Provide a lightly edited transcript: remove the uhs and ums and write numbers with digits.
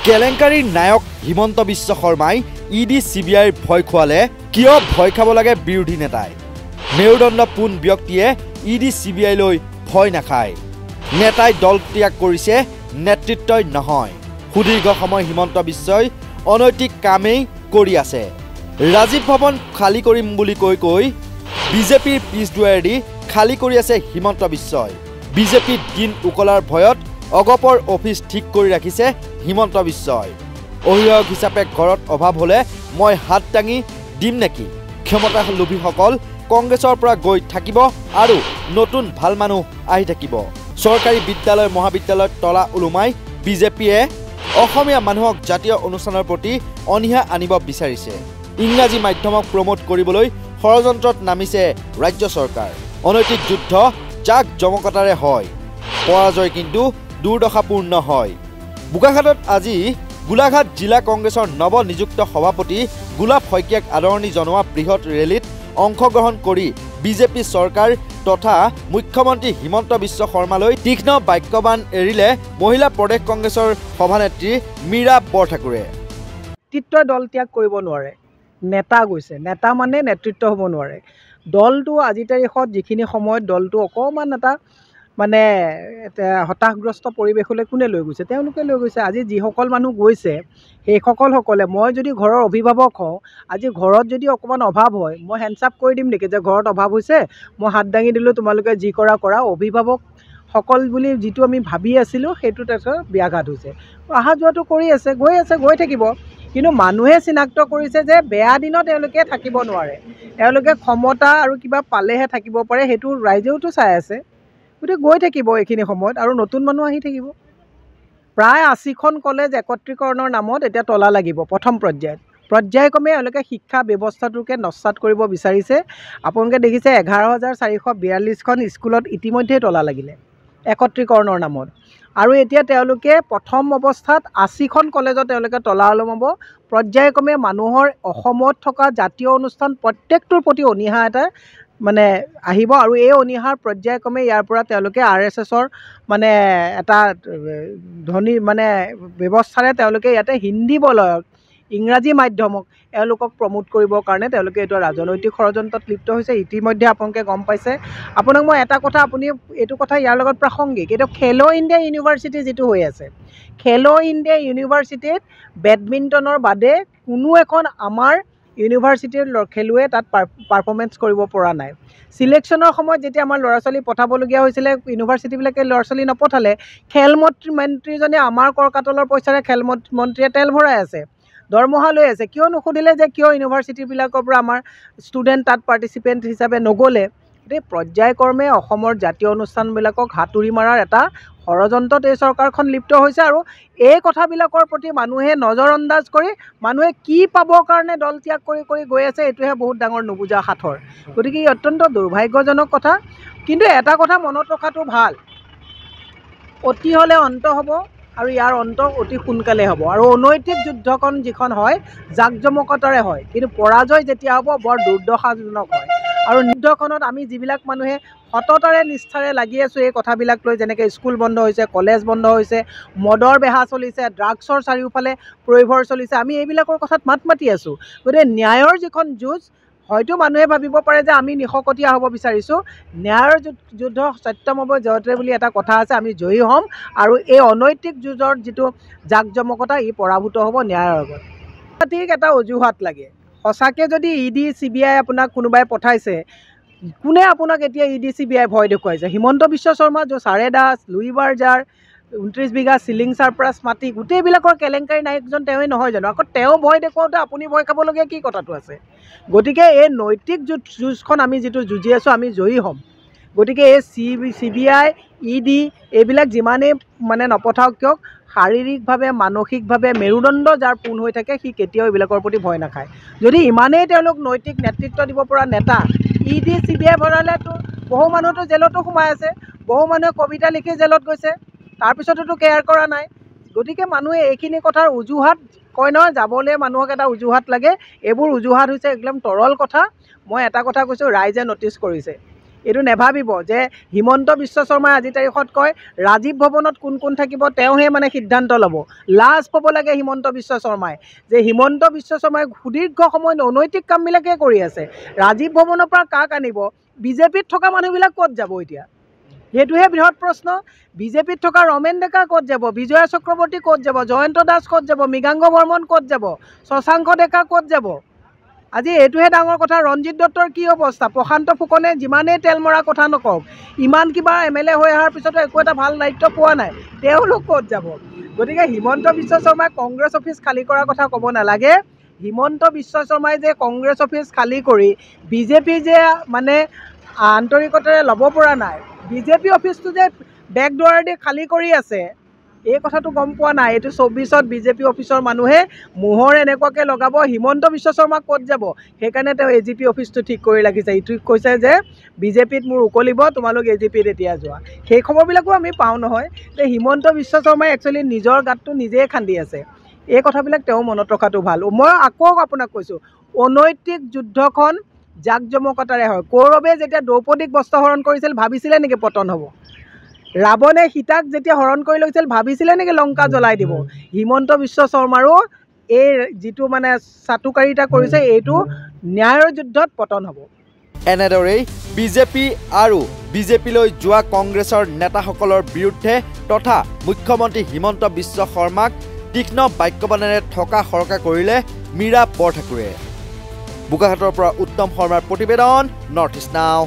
কেলেংকাৰীৰ নায়ক হিমন্ত বিশ্ব শৰ্মাই ইডি চিবিআইৰ ভয় খোৱালে কিয় ভয় খাব লাগে বিৰোধী নেতাই মেৰুদণ্ড পোন ব্যক্তিয়ে ইডি চিবিআইলৈ ভয় নাখায় নেতাই দল ত্যাগ কৰিছে নেতৃত্বই নহয় সুদীৰ্ঘ সময় হিমন্ত বিশ্বই অনৈতিক কামেই কৰি আছে ৰাজীৱ ভৱন খালী কৰিম বুলি কৈ বিজেপিৰ পিছদুৱাৰেদি খালী কৰি আছে হিমন্ত বিশ্বই বিজেপিৰ দিন উকলাৰ ভয়ত অগপৰ অফিচ ঠিক কৰি ৰাখিছে হিমন্ত বিশ্বই অভিভাৱক হিচাপে ঘৰত অভাৱ হলে মই হাত দাঙি দিম নেকি ক্ষমতা লোভীসকল কংগ্ৰেছৰ পৰা গৈ থাকিব আৰু নতুন ভাল মানুহ আহি থাকিব চৰকাৰী বিদ্যালয় মহাবিদ্যালয়ত তলা উলুমাই বিজেপিয়ে অসমীয়া মানুহক জাতীয় অনুষ্ঠানৰ প্ৰতি অনীহা আনিব বিচাৰিছে ইংৰাজী মাধ্যমক প্ৰমোট কৰিবলৈ ষড়যন্ত্ৰত নামিছে ৰাজ্য চৰকাৰ অনৈতিক যুদ্ধ জাক জমকতাৰে হয় পৰাজয় কিন্তু দুৰ্দশাপূৰ্ণ হয় বোকাখাটত আজি গোলাঘাট জিলা কংগ্ৰেছৰ নৱ নিযুক্ত সভাপতি গোলাপ শইকীয়াক আদৰণি জনোৱা বৃহৎ ৰেলীত অংশগ্ৰহণ কৰি বিজেপি চৰকাৰ তথা মুখ্যমন্ত্ৰী হিমন্ত বিশ্ব শৰ্মালৈ তীক্ষ্ণ বাক্যবান এৰিলে মহিলা প্ৰদেশ কংগ্ৰেছৰ সভানেত্ৰী মীৰা বৰঠাকুৰে নেতৃত্ব দল ত্যাগ কৰিব নোৱাৰে নেতা গৈছে নেতা মানে নেতৃত্ব হ'ব নোৱাৰে দলটো আজি তাৰিখত যিখিনি সময়ত দলটো অকণমান এটা মানে হতাশগ্ৰস্ত পৰিৱেশলৈ কোনে লৈ গৈছে তেওঁলোকে লৈ গৈছে আজি যিসকল মানুহ গৈছে সেইসকলে মই যদি ঘৰৰ অভিভাৱক হওঁ আজি ঘৰত যদি অকণমান অভাৱ হয় মই হেণ্ডছআপ কৰি দিম নেকি যে ঘৰত অভাৱ হৈছে মই হাত দাঙি দিলোঁ তোমালোকে যি কৰা কৰা অভিভাৱকসকল বুলি যিটো আমি ভাবি আছিলোঁ সেইটো তাৰপিছত ব্যাঘাত হৈছে অহা যোৱাটো কৰি আছে গৈ থাকিব কিন্তু মানুহে চিনাক্ত কৰিছে যে বেয়া দিনত তেওঁলোকে থাকিব নোৱাৰে তেওঁলোকে ক্ষমতা আৰু কিবা পালেহে থাকিব পাৰে সেইটো ৰাইজেওতো চাই আছে গতিকে গৈ থাকিব এইখিনি সময়ত আৰু নতুন মানুহ আহি থাকিব প্ৰায় ৮০খন কলেজ একত্ৰীকৰণৰ নামত এতিয়া তলা লাগিব প্ৰথম পৰ্যায়ক্ৰমে এওঁলোকে শিক্ষা ব্যৱস্থাটোকে নস্যাৎ কৰিব বিচাৰিছে আপোনালোকে দেখিছে ১১,৪৪২খন স্কুলত ইতিমধ্যে তলা লাগিলে একত্ৰীকৰণৰ নামত আৰু এতিয়া তেওঁলোকে প্ৰথম অৱস্থাত ৮০খন কলেজত তেওঁলোকে তলা ওলমাব পৰ্যায়ক্ৰমে মানুহৰ অসমত থকা জাতীয় অনুষ্ঠান প্ৰত্যেকটোৰ প্ৰতি অনীহা এটা মানে আহিব আৰু এই অনীহাৰ পৰ্যায়ক্ৰমে ইয়াৰ পৰা তেওঁলোকে RSSৰ মানে এটা ধনী মানে ব্যৱস্থাৰে তেওঁলোকে ইয়াতে হিন্দী বলয়ত ইংৰাজী মাধ্যমক এওঁলোকক প্ৰমোট কৰিবৰ কাৰণে তেওঁলোকে এইটো ৰাজনৈতিক ষড়যন্ত্ৰত লিপ্ত হৈছে ইতিমধ্যে আপোনালোকে গম পাইছে আপোনাক মই এটা কথা আপুনি এইটো কথা ইয়াৰ লগত প্ৰাসংগিক এইটো খেলো ইণ্ডিয়া ইউনিভাৰ্চিটি যিটো হৈ আছে খেলো ইণ্ডিয়া ইউনিভাৰ্চিটিত বেডমিণ্টনৰ বাদে কোনো এখন আমাৰ ইউনিভাৰ্চিটিৰ খেলুৱৈ তাত পাৰফৰ্মেঞ্চ কৰিব পৰা নাই সিলেকশ্যনৰ সময়ত যেতিয়া আমাৰ ল'ৰা ছোৱালী পঠাবলগীয়া হৈছিলে ইউনিভাৰ্চিটিবিলাকে ল'ৰা ছোৱালী নপঠালে খেল মন্ত্ৰীজনে আমাৰ কৰকাতলৰ পইচাৰে খেল মন্ত্ৰীয়ে তেল ভৰাই আছে দৰমহা লৈ আছে কিয় নুসুধিলে যে কিয় ইউনিভাৰ্চিটিবিলাকৰ পৰা আমাৰ ষ্টুডেণ্ট তাত পাৰ্টিচিপেণ্ট হিচাপে নগ'লে গতিকে পৰ্যায়ক্ৰমে অসমৰ জাতীয় অনুষ্ঠানবিলাকক হাতুৰি মাৰাৰ এটা ষড়যন্ত্ৰত এই চৰকাৰখন লিপ্ত হৈছে আৰু এই কথাবিলাকৰ প্ৰতি মানুহে নজৰ আন্দাজ কৰি মানুহে কি পাবৰ কাৰণে দল ত্যাগ কৰি গৈ আছে এইটোহে বহুত ডাঙৰ নুবুজা সাঁথৰ গতিকে ই অত্যন্ত দুৰ্ভাগ্যজনক কথা কিন্তু এটা কথা মনত ৰখাটো ভাল অতি হ'লে অন্ত হ'ব আৰু ইয়াৰ অন্ত অতি সোনকালে হ'ব আৰু অনৈতিক যুদ্ধখন যিখন হয় জাক জমকতাৰে হয় কিন্তু পৰাজয় যেতিয়া হ'ব বৰ দুৰ্দশাজনক হয় আৰু যুদ্ধখনত আমি যিবিলাক মানুহে সততাৰে নিষ্ঠাৰে লাগি আছোঁ এই কথাবিলাক লৈ যেনেকৈ স্কুল বন্ধ হৈছে কলেজ বন্ধ হৈছে মদৰ বেহা চলিছে ড্ৰাগছৰ চাৰিওফালে প্ৰয়োভৰ চলিছে আমি এইবিলাকৰ কথাত মাত মাতি আছোঁ গতিকে ন্যায়ৰ যিখন যুঁজ হয়তো মানুহে ভাবিব পাৰে যে আমি নিশকতীয়া হ'ব বিচাৰিছোঁ ন্যায়ৰ যুদ্ধ সত্যম হ'ব জয়তে বুলি এটা কথা আছে আমি জয়ী হ'ম আৰু এই অনৈতিক যুঁজৰ যিটো জাক জমকতা ই পৰাভূত হ'ব ন্যায়ৰ আগত ঠিক এটা অজুহাত লাগে সঁচাকৈ যদি ইডি চিবিআই আপোনাক কোনোবাই পঠাইছে কোনে আপোনাক এতিয়া ইডি চিবিআই ভয় দেখুৱাইছে হিমন্ত বিশ্ব শৰ্মা চাৰে দাস লুই বাৰ্জাৰ ২৯ বিঘা চিলিং চাৰপ্ৰাছ মাটি গোটেইবিলাকৰ কেলেংকাৰী নায়কজন তেওঁৱেই নহয় জানো আকৌ তেওঁ ভয় দেখুৱাওঁতে আপুনি ভয় খাবলগীয়া কি কথাটো আছে গতিকে এই নৈতিক যুঁজখন আমি যিটো যুঁজি আছোঁ আমি জয়ী হ'ম গতিকে এই চিবিআই ইডি এইবিলাক যিমানেই মানে নপঠাওক কিয় শাৰীৰিকভাৱে মানসিকভাৱে মেৰুদণ্ড যাৰ পোন হৈ থাকে সি কেতিয়াও এইবিলাকৰ প্ৰতি ভয় নাখায় যদি ইমানেই তেওঁলোক নৈতিক নেতৃত্ব দিব পৰা নেতা ইডি চিবিআই ভৰালেতো বহু মানুহতো জেলতো সোমাই আছে বহু মানুহে কবিতা লিখি জেলত গৈছে তাৰপিছততো কেয়াৰ কৰা নাই গতিকে মানুহে এইখিনি কথাৰ অজুহাত কয় নহয় যাবলৈ মানুহক এটা অজুহাত লাগে এইবোৰ অজুহাত হৈছে একদম তৰল কথা মই এটা কথা কৈছোঁ ৰাইজে ন'টিছ কৰিছে এইটো নেভাবিব যে হিমন্ত বিশ্ব শৰ্মাই আজিৰ তাৰিখত কয় ৰাজীৱ ভৱনত কোন কোন থাকিব তেওঁহে মানে সিদ্ধান্ত ল'ব। লাজ পাব লাগে হিমন্ত বিশ্ব শৰ্মাই যে হিমন্ত বিশ্ব শৰ্মাই সুদীৰ্ঘ সময় অনৈতিক কামবিলাকে কৰি আছে। ৰাজীৱ ভৱনৰ পৰা কাক আনিব? বিজেপিত থকা মানুহবিলাক ক'ত যাব এতিয়া? সেইটোহে বৃহৎ প্ৰশ্ন। বিজেপিত থকা ৰমেন ডেকা ক'ত যাব? বিজয়া চক্ৰৱৰ্তী ক'ত যাব? জয়ন্ত দাস ক'ত যাব? মৃগাংক বৰ্মন ক'ত যাব? শশাংক ডেকা ক'ত যাব? আজি এইটোহে ডাঙৰ কথা। ৰঞ্জিত দত্তৰ কি অৱস্থা? প্ৰশান্ত ফুকনে যিমানেই তেল মৰা কথা নকওক, ইমান কিবা MLA হৈ অহাৰ পিছতো একো এটা ভাল দায়িত্ব পোৱা নাই, তেওঁলোক ক'ত যাব? গতিকে হিমন্ত বিশ্ব শৰ্মাই কংগ্ৰেছ অফিচ খালী কৰাৰ কথা ক'ব নালাগে। হিমন্ত বিশ্ব শৰ্মাই যে কংগ্ৰেছ অফিচ খালী কৰি বিজেপি যে মানে আন্তৰিকতাৰে ল'ব পৰা নাই, বিজেপি অফিচটো যে বেকডোৰেদি খালী কৰি আছে, এই কথাটো গম পোৱা নাই। এইটো 24ত বিজেপি অফিচৰ মানুহে মোহৰ এনেকুৱাকৈ লগাব হিমন্ত বিশ্ব শৰ্মা ক'ত যাব। সেইকাৰণে তেওঁ AGP অফিচটো ঠিক কৰি লাগিছে। ইটো কৈছে যে বিজেপিত মোৰ উকলিব, তোমালোক AGPত এতিয়া যোৱা। সেই খবৰবিলাকো আমি পাওঁ নহয় যে হিমন্ত বিশ্ব শৰ্মাই একচুৱেলি নিজৰ গাতটো নিজেই খান্দি আছে। এই কথাবিলাক তেওঁ মনত ৰখাটো ভাল। মই আকৌ আপোনাক কৈছোঁ, অনৈতিক যুদ্ধখন জাকজমকতাৰে হয়। কৌৰৱে যেতিয়া দ্ৰৌপদীক বস্ত্ৰহৰণ কৰিছিল, ভাবিছিলে নেকি পতন হ'ব? ৰাৱণে সীতাক যেতিয়া হৰণ কৰি লৈছিল, ভাবিছিলে নেকি লংকা জ্বলাই দিব? হিমন্ত বিশ্ব শৰ্মাৰো এই যিটো মানে চাটুকাৰিতা কৰিছে, এইটো ন্যায়ৰ যুদ্ধত পতন হ'ব। এনেদৰেই বিজেপি আৰু বিজেপিলৈ যোৱা কংগ্ৰেছৰ নেতাসকলৰ বিৰুদ্ধে তথা মুখ্যমন্ত্ৰী হিমন্ত বিশ্ব শৰ্মাক তীক্ষ্ণ বাক্যবাণেৰে থকা সৰকা কৰিলে মীৰা বৰঠাকুৰে। বোকাখাটৰ পৰা উত্তম শৰ্মাৰ প্ৰতিবেদন, নৰ্থ ইষ্ট নাও।